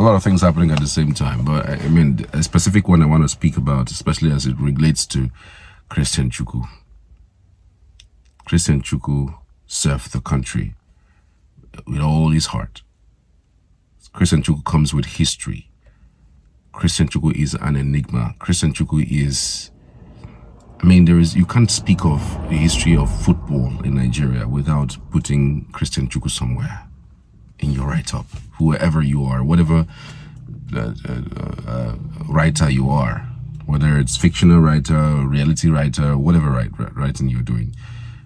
lot of things happening at the same time. But I mean, a specific one I want to speak about, especially as it relates to Christian Chukwu. Christian Chukwu served the country with all his heart. Christian Chukwu comes with history. Christian Chukwu is an enigma. Christian Chukwu is, I mean, you can't speak of the history of football in Nigeria without putting Christian Chukwu somewhere in your write-up. Whoever you are, whatever writer you are, whether it's fictional writer, reality writer, whatever writing you're doing,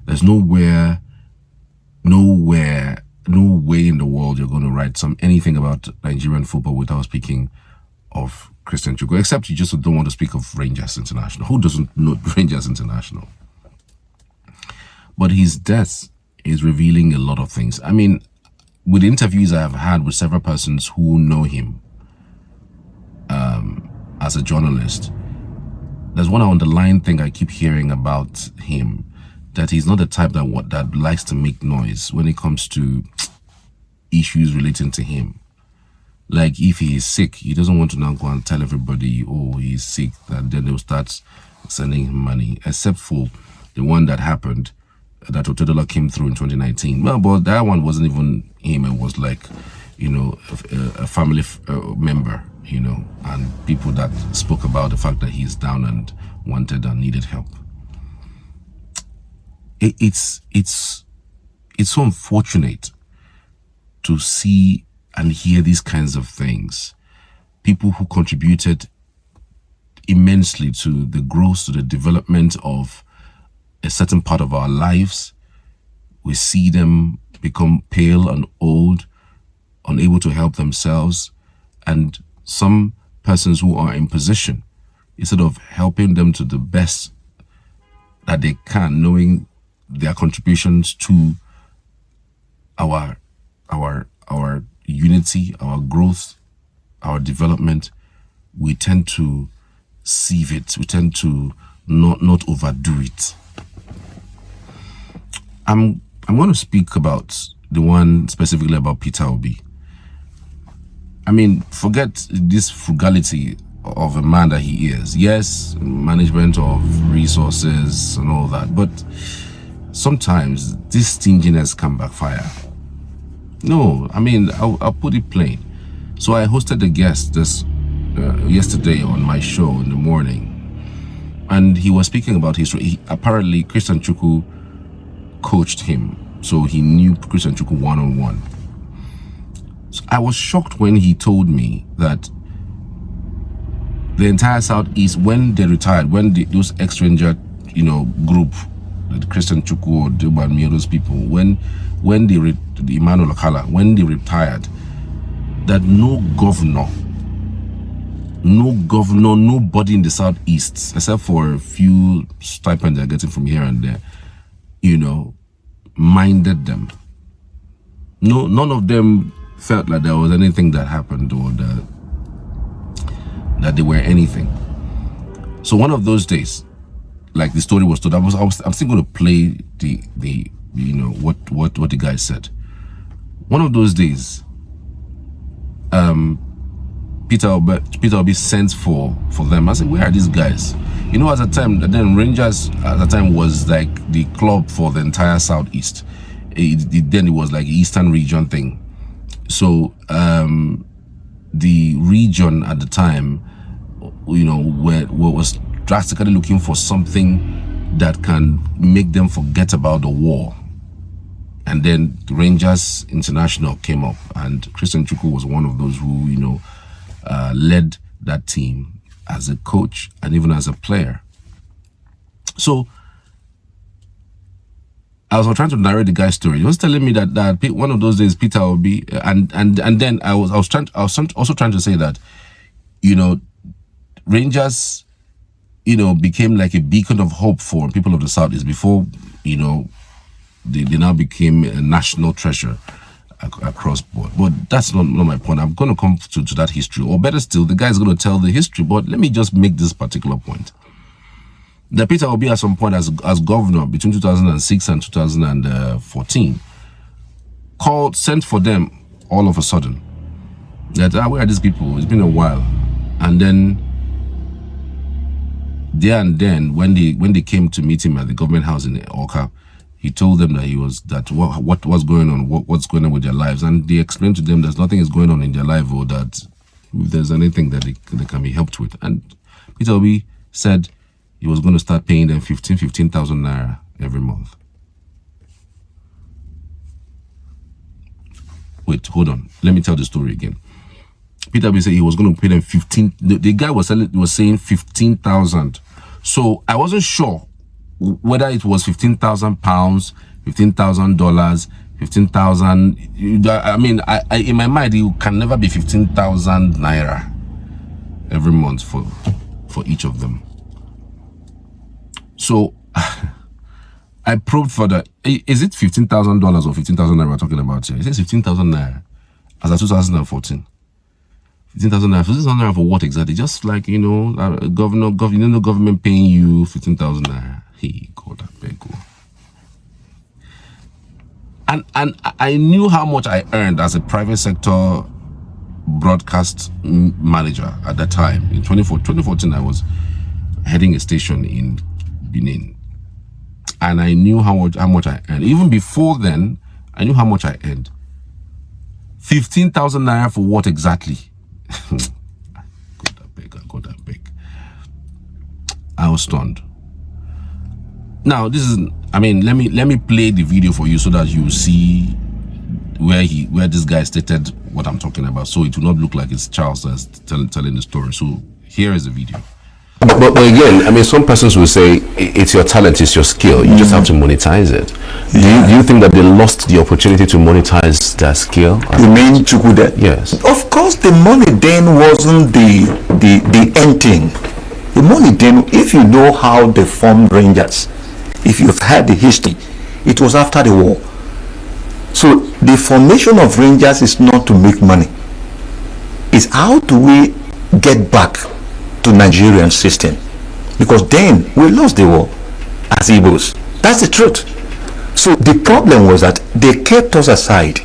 there's no way in the world you're going to write anything about Nigerian football without speaking of Christian Chukwu, except you just don't want to speak of Rangers International. Who doesn't know Rangers International? But his death is revealing a lot of things. I mean, with interviews I have had with several persons who know him as a journalist, there's one underlying thing I keep hearing about him, that he's not the type that likes to make noise when it comes to issues relating to him. Like if he is sick, he doesn't want to now go and tell everybody, oh, he's sick, and then they'll start sending him money, except for the one that happened, that Otedola came through in 2019. Well, but that one wasn't even him. It was like, you know, a family member, you know, and people that spoke about the fact that he's down and wanted and needed help. It's so unfortunate to see and hear these kinds of things. People who contributed immensely to the growth, to the development of a certain part of our lives, we see them become pale and old, unable to help themselves, and some persons who are in position, instead of helping them to the best that they can, knowing their contributions to our unity, our growth, our development, we tend to sieve it. We tend to not overdo it. I'm going to speak about the one specifically about Peter Obi. I mean, forget this frugality of a man that he is. Yes, management of resources and all that, but sometimes this stinginess can backfire. No, I mean, I'll put it plain. So I hosted a guest yesterday on my show in the morning, and he was speaking about history. Apparently, Christian Chukwu coached him, so he knew Christian Chukwu one-on-one. So I was shocked when he told me that the entire Southeast, when they retired, when those ex-ranger, you know, group, the Christian Chukwu or Duban, those people, when the Emmanuel Okala, when they retired, that no governor, nobody in the Southeast, except for a few stipends they're getting from here and there, you know, minded them. No, none of them felt like there was anything that happened or that they were anything. So one of those days, like the story was told, I'm still going to play the you know what the guy said. One of those days, Peter Obi sent for them. I said, where are these guys? You know, at the time, then Rangers at the time was like the club for the entire Southeast. Then it was like Eastern region thing. So the region at the time, you know, was drastically looking for something that can make them forget about the war. And then the Rangers International came up, and Christian Chukwu was one of those who, you know, led that team as a coach and even as a player. So I was trying to narrate the guy's story. He was telling me that one of those days Peter Obi, and then I was also trying to say that, you know, Rangers, you know, became like a beacon of hope for people of the Southeast before, you know, they now became a national treasure across board. But that's not my point. I'm going to come to that history, or better still, the guy's going to tell the history. But let me just make this particular point. That Peter Obi at some point as governor between 2006 and 2014 sent for them all of a sudden that where are these people? It's been a while. And then there and then when they came to meet him at the government house in Oka, he told them that what was going on, what's going on with their lives, and they explained to them there's nothing is going on in their life, or that if there's anything that they can be helped with. And Peter Obi said he was going to start paying them 15,000 naira every month. Wait, hold on. Let me tell the story again. Peter Obi said he was going to pay them 15. The guy was saying 15,000. So I wasn't sure whether it was 15,000 pounds, $15,000, 15,000. I mean, I in my mind, it can never be 15,000 naira every month for each of them. So I probed further. Is it $15,000 or 15,000 naira we're talking about here? It says 15,000 naira as of 2014. 15,000 naira. 15,000 naira for what exactly? Just like, you know, government paying you 15,000 naira. Hey, God, I beg you. And I knew how much I earned as a private sector broadcast manager at that time. In 2014, I was heading a station in Benin. And I knew how much I earned. Even before then, I knew how much I earned. 15,000 naira for what exactly? God, I beg. I was stunned. Now, this is, I mean, let me play the video for you so that you see where this guy stated what I'm talking about, so it will not look like it's Charles that's telling the story. So here is the video. But again, I mean, some persons will say it's your talent, it's your skill. You just have to monetize it. Do you think that they lost the opportunity to monetize their skill? You mean Chukwu then? Yes. Of course, the money then wasn't the end thing. The money then, if you know how they formed Rangers, if you've heard the history, it was after the war. So the formation of Rangers is not to make money. It's how do we get back to Nigerian system, because then we lost the war as Igbos. That's the truth. So the problem was that they kept us aside.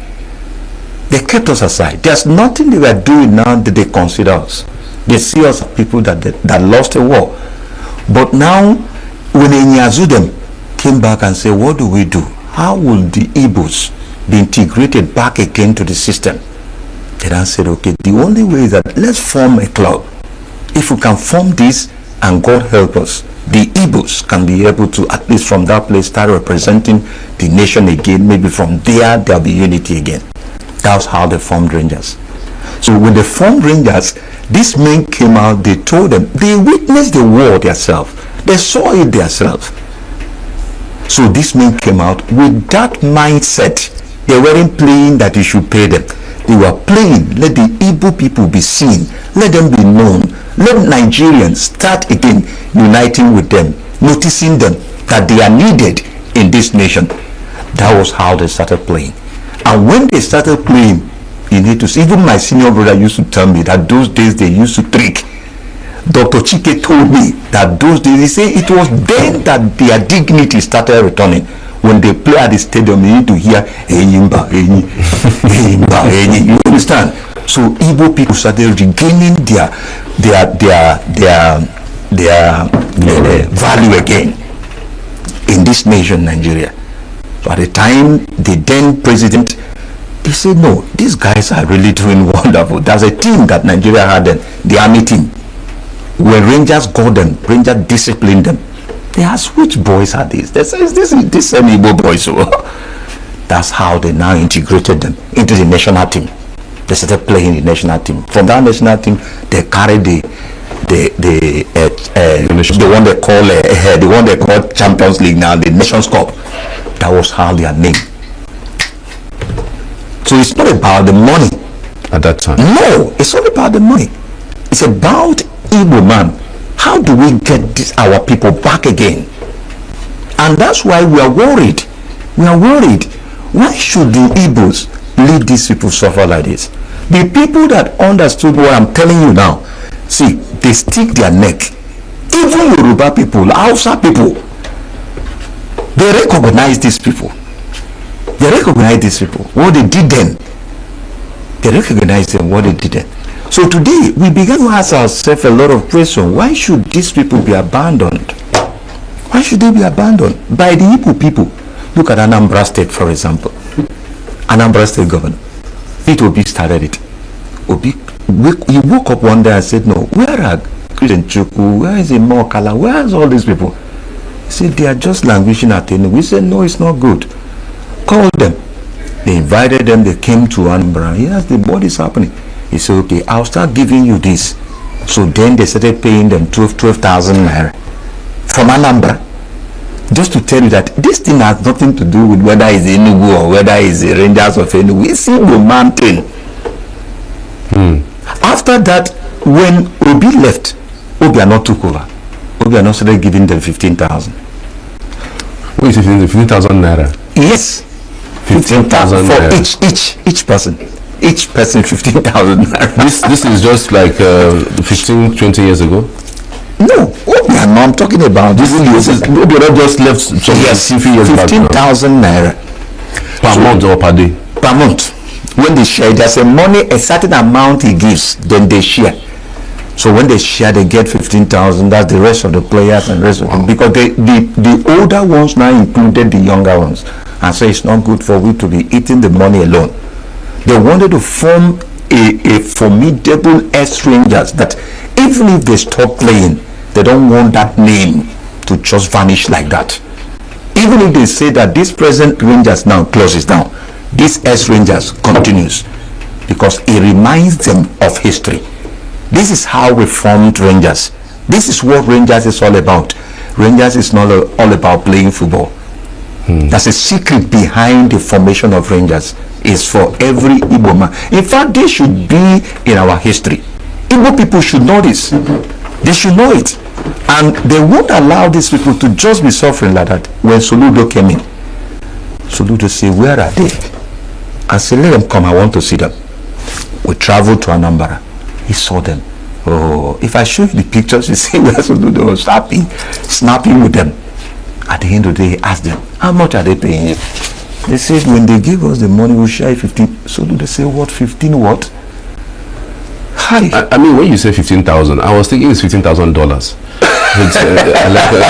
They kept us aside. There's nothing they were doing now that they consider us. They see us as people that lost the war. But now, when Inyazu them came back and said, what do we do? How will the Igbos be integrated back again to the system? They then said, okay, the only way is that let's form a club. If we can form this, and God help us, the Igbos can be able to, at least from that place, start representing the nation again. Maybe from there, there'll be unity again. That's how they formed Rangers. So when they formed Rangers, these men came out, they told them, they witnessed the war themselves. They saw it themselves. So these men came out with that mindset. They weren't playing that you should pay them. They were playing, let the Igbo people be seen, let them be known, let Nigerians start again uniting with them, noticing them that they are needed in this nation. That was how they started playing. And when they started playing, you need to see, even my senior brother used to tell me that those days they used to trick. Dr. Chike told me that those days, he said it was then that their dignity started returning. When they play at the stadium, you need to hear Enyimba, Enyi, Enyimba, Enyi. You understand? So Igbo people started regaining their value again in this nation, Nigeria. So at the time, the then president, he said, no, these guys are really doing wonderful. There's a team that Nigeria had then, the army team. When Rangers got them, Rangers disciplined them. They asked, which boys are these? They said, this Igbo boys. So that's how they now integrated them into the national team. They started playing the national team. From that national team, they carried the one they call Champions League now, the Nations Cup. That was how their name. So it's not about the money at that time. No, it's not about the money. It's about Igbo man. How do we get our people back again? And that's why we are worried. We are worried. Why should the Igbos let these people suffer like this? The people that understood what I'm telling you now, see, they stick their neck. Even Yoruba people, Hausa people, they recognize these people. They recognize these people. What they did then, They recognize them what they did. So today we began to ask ourselves a lot of questions. Why should these people be abandoned? Why should they be abandoned by the Igbo people? Look at Anambra State, for example. Anambra State Governor Peter Obi started it. He woke up one day and said, no, where are Christian Chukwu? Where is Imokala? Where is all these people? He said, they are just languishing at Enugu. We said, no, it's not good. Call them. They invited them. They came to Anambra. He asked them, what is happening? He said, okay, I'll start giving you this. So then they started paying them 12,000 naira from Anambra. Just to tell you that this thing has nothing to do with whether it's Enugu or whether it's the Rangers of Enugu. It's Igbo mountain. After that, when Obi left, Obiano took over. Obiano started giving them 15,000. Wait, 15,000 naira? Yes. 15,000 for each person. Each person 15,000 naira. This is just like 15, 20 years ago? No, Obiano, I'm talking about this. Obiano just left some few years back. 15,000 naira. Per month or per day? Per month. When they share, there's a money, a certain amount he gives, then they share. So when they share, they get 15,000. That's the rest of the players and rest of them. Because the older ones now included the younger ones. And so it's not good for we to be eating the money alone. They wanted to form a formidable ex-Rangers that even if they stop playing, they don't want that name to just vanish like that. Even if they say that this present Rangers now closes down, this ex-Rangers continues because it reminds them of history. This is how we formed Rangers. This is what Rangers is all about. Rangers is not all about playing football. There's a secret behind the formation of Rangers. Is for every Igbo man. In fact, they should be in our history. Igbo people should know this. They should know it. And they won't allow these people to just be suffering like that. When Soludo came in, Soludo said, where are they? I said, let them come, I want to see them. We traveled to Anambra. He saw them. Oh, if I show you the pictures, you see where Soludo was snapping with them. At the end of the day, he asked them, how much are they paying you? They said, when they give us the money, we'll share 15. So do they say, what, 15 what? Hi. I mean, when you say 15,000, I was thinking it's $15,000.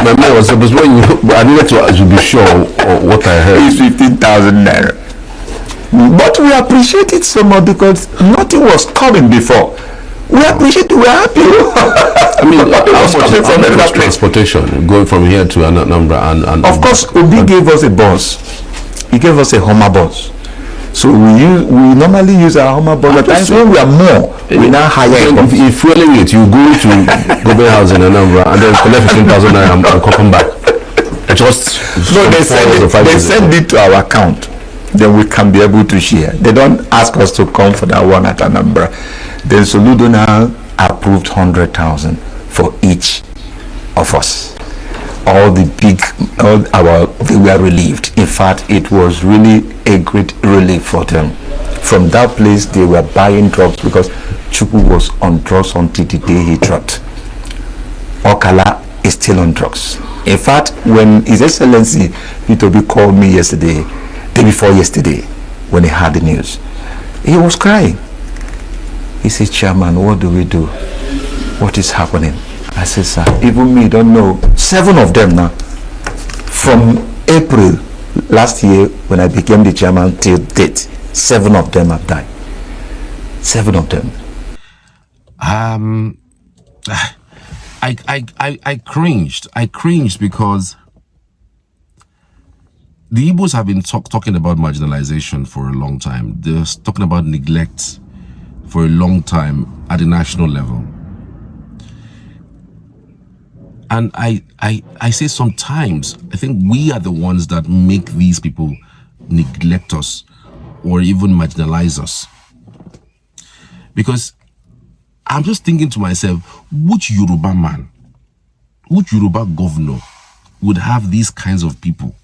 My mind was, but when I needed to be sure of what I heard. It's 15,000 naira. But we appreciate it so much because nothing was coming before. We appreciate it, we're happy. I mean, how much transportation going from here to Anambra and of course, Obi gave us a bus. He gave us a Hummer bus. So we normally use our Hummer bus. At times when we are more, we now hire it. If fueling it, you go to Governor House in Anambra and then collect 15,000 and come back. Just no, they send it to our account. Then we can be able to share. They don't ask us to come for that one at Anambra. Then Soludo now approved 100,000 for each of us. They were relieved. In fact, it was really a great relief for them. From that place, they were buying drugs because Chukwu was on drugs until the day he dropped. Okala is still on drugs. In fact, when His Excellency Peter Obi called me yesterday, day before yesterday, when he heard the news, he was crying. He said, Chairman, what do we do? What is happening? I said, sir, even me don't know. 7 of them now. From April last year, when I became the chairman till date, 7 of them have died. 7 of them. I cringed. I cringed because the Igbos have been talking about marginalization for a long time. They're talking about neglect for a long time at the national level. And I say sometimes, I think we are the ones that make these people neglect us or even marginalize us. Because I'm just thinking to myself, which Yoruba man, which Yoruba governor would have these kinds of people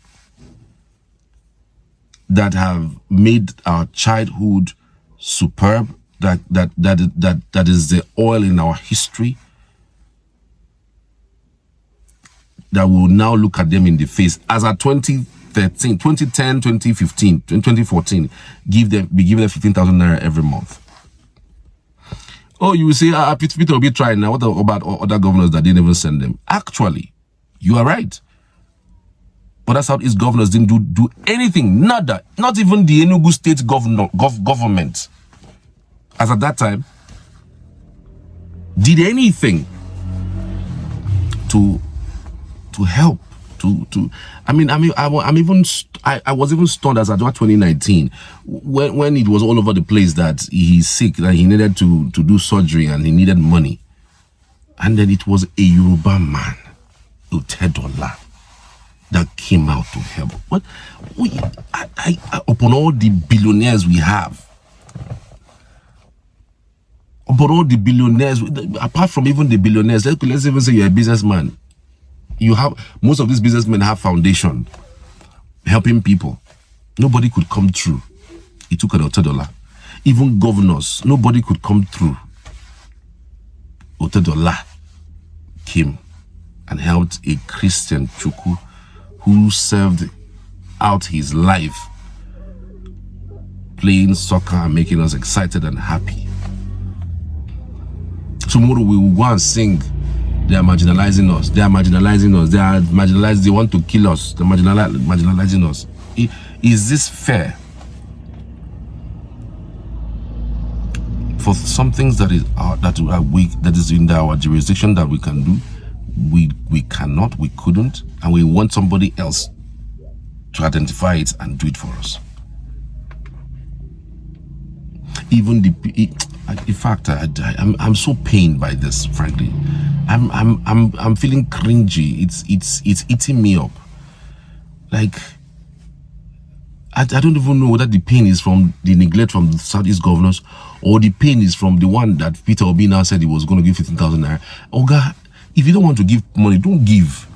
that have made our childhood superb, that is the oil in our history, that will now look at them in the face as at 2030 2010, 2015, 2014, be giving them 15,000 naira every month. Oh, you will say, Peter Obi trying now. What about other governors that didn't even send them? Actually, you are right. But that's how these governors didn't do anything. Nada. Not even the Enugu state government, as at that time, did anything to help. I was even stunned as at 2019 when it was all over the place that he's sick, that he needed to do surgery and he needed money, and then it was a Yoruba man, Utedola, that came out to help. What upon all the billionaires we have, upon all the billionaires, apart from even the billionaires, let's even say you're a businessman. You have, most of these businessmen have foundation helping people. Nobody could come through. It took an Otedola. Even governors, nobody could come through. Otedola came and helped a Christian Chukwu who served out his life playing soccer and making us excited and happy. Tomorrow we will go and sing. They are marginalizing us. They are marginalizing us. They are marginalized. They want to kill us. They're marginalizing us. Is this fair? For some things that is in our jurisdiction that we can do, we cannot, we couldn't, and we want somebody else to identify it and do it for us. Even in fact, I'm so pained by this. Frankly, I'm feeling cringy. It's eating me up. Like, I don't even know whether the pain is from the neglect from the Southeast governors, or the pain is from the one that Peter Obi now said he was going to give 15,000 naira. Oga, if you don't want to give money, don't give.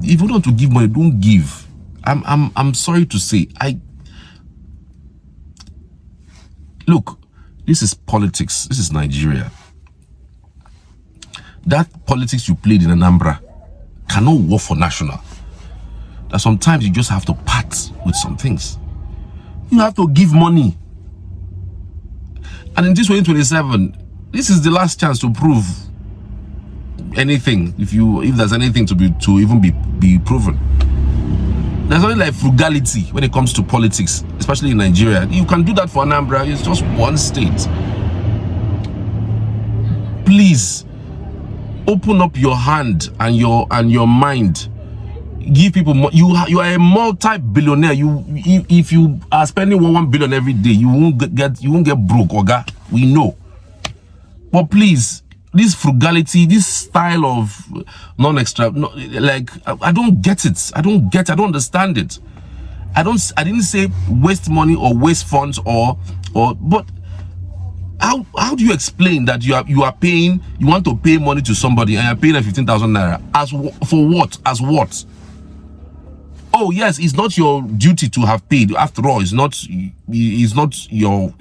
If you don't want to give money, don't give. I'm sorry to say, look, this is politics. This is Nigeria. That politics you played in Anambra cannot work for national. That sometimes you just have to part with some things. You have to give money. And in this 2027, this is the last chance to prove anything. If there's anything to even be proven. There's only like frugality when it comes to politics, especially in Nigeria. You can do that for Anambra. It's just one state. Please open up your hand and your mind. Give people more. You are a multi-billionaire. If you are spending 1 billion every day, you won't get broke, Oga. We know. But please, this frugality, this style of I don't get it. I don't understand it. I didn't say waste money or waste funds but how do you explain that you want to pay money to somebody and you're paying 15,000 naira for what? As what? Oh yes, it's not your duty to have paid. After all, it's not your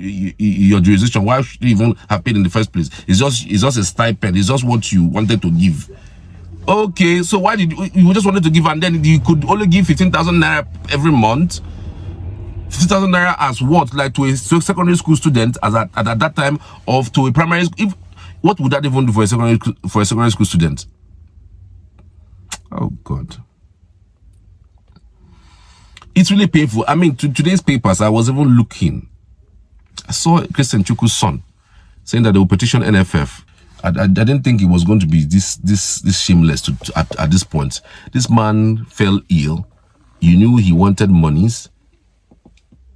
jurisdiction. Why should you even have paid in the first place? It's just a stipend. It's just what you wanted to give. Okay, so why did you just wanted to give, and then you could only give 15,000 naira every month? 15,000 naira as what? Like to a secondary school student at that time, of to a primary school? What would that even do for a secondary school student? Oh God. It's really painful. I mean, today's papers, I was even looking. I saw Christian Chukwu's son saying that they will petition NFF. I didn't think it was going to be this shameless at this point. This man fell ill. You knew he wanted monies,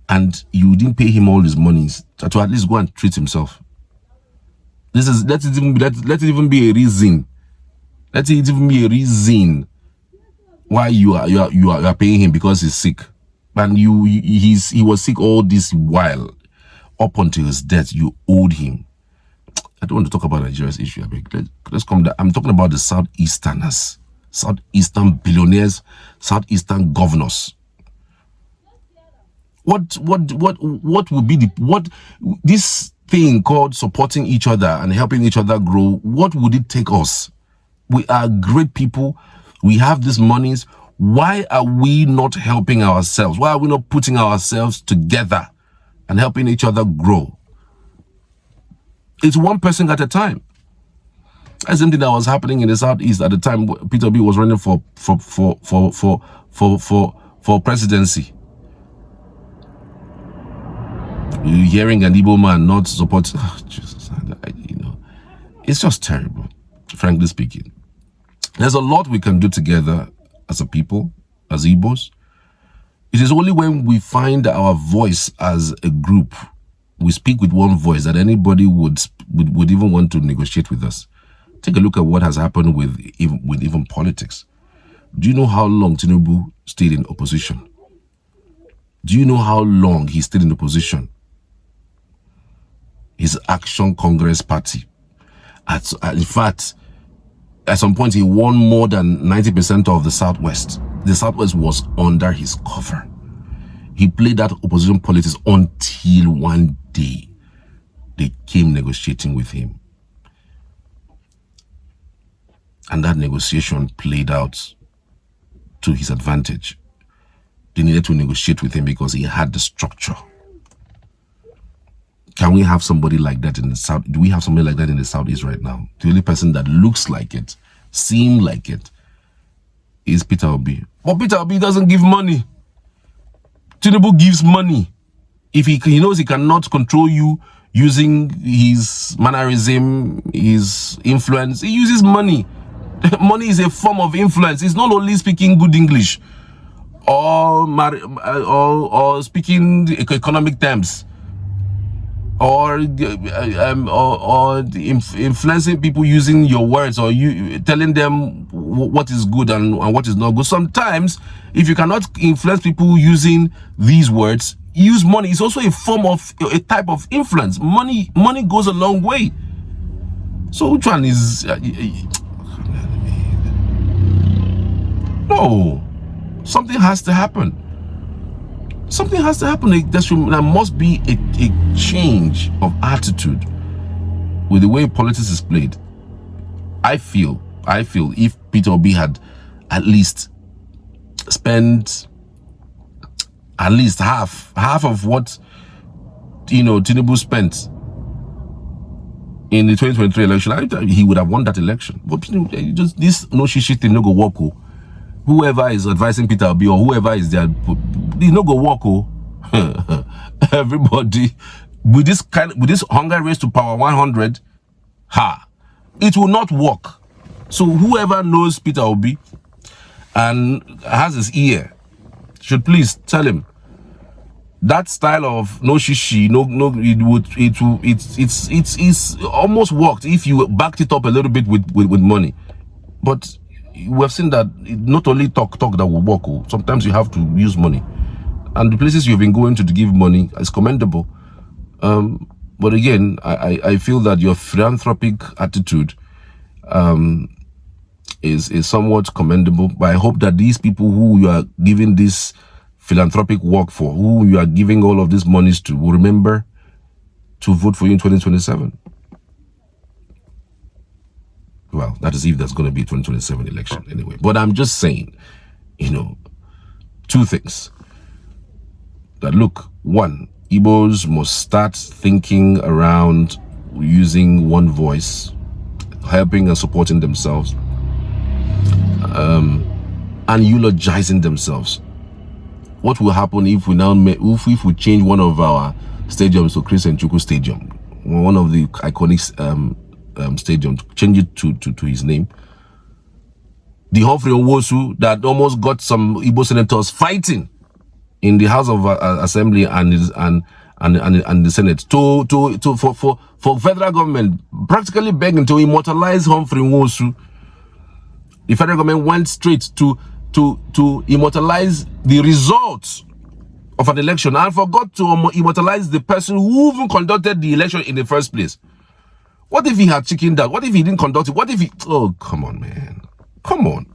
and you didn't pay him all his monies to at least go and treat himself. Let it even be a reason. Let it even be a reason why you are paying him, because he's sick, and he was sick all this while up until his death. You owed him. I don't want to talk about Nigeria's issue. Let's come down. I'm talking about the Southeasterners, Southeastern billionaires, Southeastern governors. What would be this thing called supporting each other and helping each other grow? What would it take us? We are great people. We have these monies. Why are we not helping ourselves? Why are we not putting ourselves together and helping each other grow? It's one person at a time. That's something that was happening in the Southeast at the time Peter Obi was running for presidency. You're hearing an Igbo man not support, Jesus, it's just terrible, frankly speaking. There's a lot we can do together as a people, as Igbos. It is only when we find our voice as a group, we speak with one voice, that anybody would even want to negotiate with us. Take a look at what has happened with even politics. Do you know how long Tinubu stayed in opposition? Do you know how long he stayed in opposition? His Action Congress Party. In fact, at some point, he won more than 90% of the Southwest. The Southwest was under his cover. He played that opposition politics until one day they came negotiating with him. And that negotiation played out to his advantage. They needed to negotiate with him because he had the structure. Can we have somebody like that in the South? Do we have somebody like that in the Southeast right now? The only person that looks like it, seems like it, is Peter Obi. But Peter Obi doesn't give money. Tinubu gives money. If he knows he cannot control you using his mannerism, his influence, he uses money. Money is a form of influence. It's not only speaking good English or speaking economic terms or influencing people using your words, or you telling them what is good and what is not good. Sometimes, if you cannot influence people using these words, use money. It's also a form of a type of influence. Money goes a long way. So which one is? No, something has to happen. Something has to happen. There must be a change of attitude with the way politics is played. I feel if Peter Obi had at least spent at least half of what Tinubu spent in the 2023 election, he would have won that election. But just this no shishi thing no go work. Whoever is advising Peter Obi or whoever is there, they no go walk. Everybody with this hunger race to power 100, it will not work. So whoever knows Peter Obi and has his ear should please tell him that style of no shishi, it's almost worked if you backed it up a little bit with money. But we have seen that not only talk that will work. Sometimes you have to use money, and the places you've been going to give money is commendable. But again, I feel that your philanthropic attitude is somewhat commendable. But I hope that these people who you are giving this philanthropic work for, who you are giving all of these monies to, will remember to vote for you in 2027. Well, that is if there's going to be a 2027 election anyway. But I'm just saying, two things. That look, one, Igbos must start thinking around using one voice, helping and supporting themselves, and eulogizing themselves. What will happen if we now if we change one of our stadiums to Christian Chukwu Stadium, one of the iconic stadium, change it to his name? The Humphrey Nwosu that almost got some Igbo senators fighting in the House of Assembly and the Senate for federal government practically begging to immortalize Humphrey Nwosu. The federal government went straight to immortalize the results of an election and forgot to immortalize the person who even conducted the election in the first place. What if he had chickened out? What if he didn't conduct it? What if he... Oh, come on, man. Come on.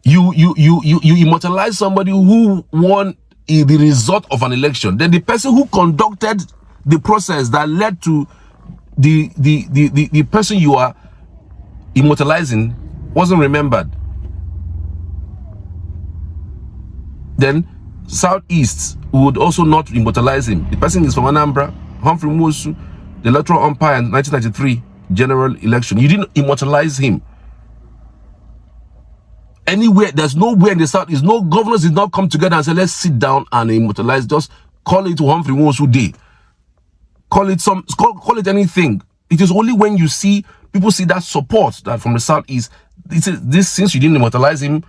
You immortalize somebody who won the result of an election. Then the person who conducted the process that led to the person you are immortalizing wasn't remembered. then Southeast would also not immortalize him. The person is from Anambra, Humphrey Mosu, the electoral umpire in 1993 general election. You didn't immortalize him. Anywhere, there's nowhere in the Southeast, no governors did not come together and say, let's sit down and immortalize. Just call it Humphrey Mosu Day. Call it anything. It is only when you see people see that support that from the Southeast. This since you didn't immortalize him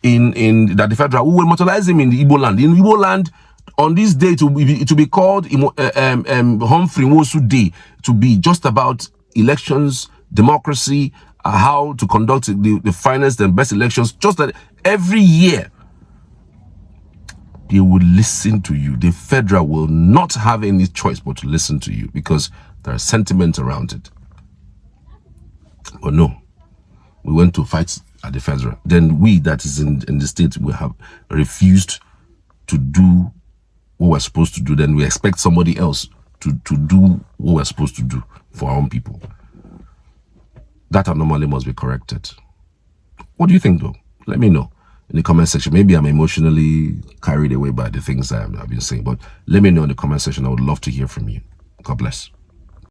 in that the federal, we will immortalize him in the Igbo land. In Igbo land, on this day to be called Humphrey Mosu Day, to be just about elections, democracy, how to conduct the finest and best elections. Just that every year they will listen to you. The federal will not have any choice but to listen to you because there are sentiments around it. But no, we went to fight at the federal. Then we that is in the state, we have refused to do what we're supposed to do. Then we expect somebody else to do what we're supposed to do for our own people. That anomaly must be corrected. What do you think though? Let me know in the comment section. Maybe I'm emotionally carried away by the things I've been saying, but let me know in the comment section. I would love to hear from you. God bless.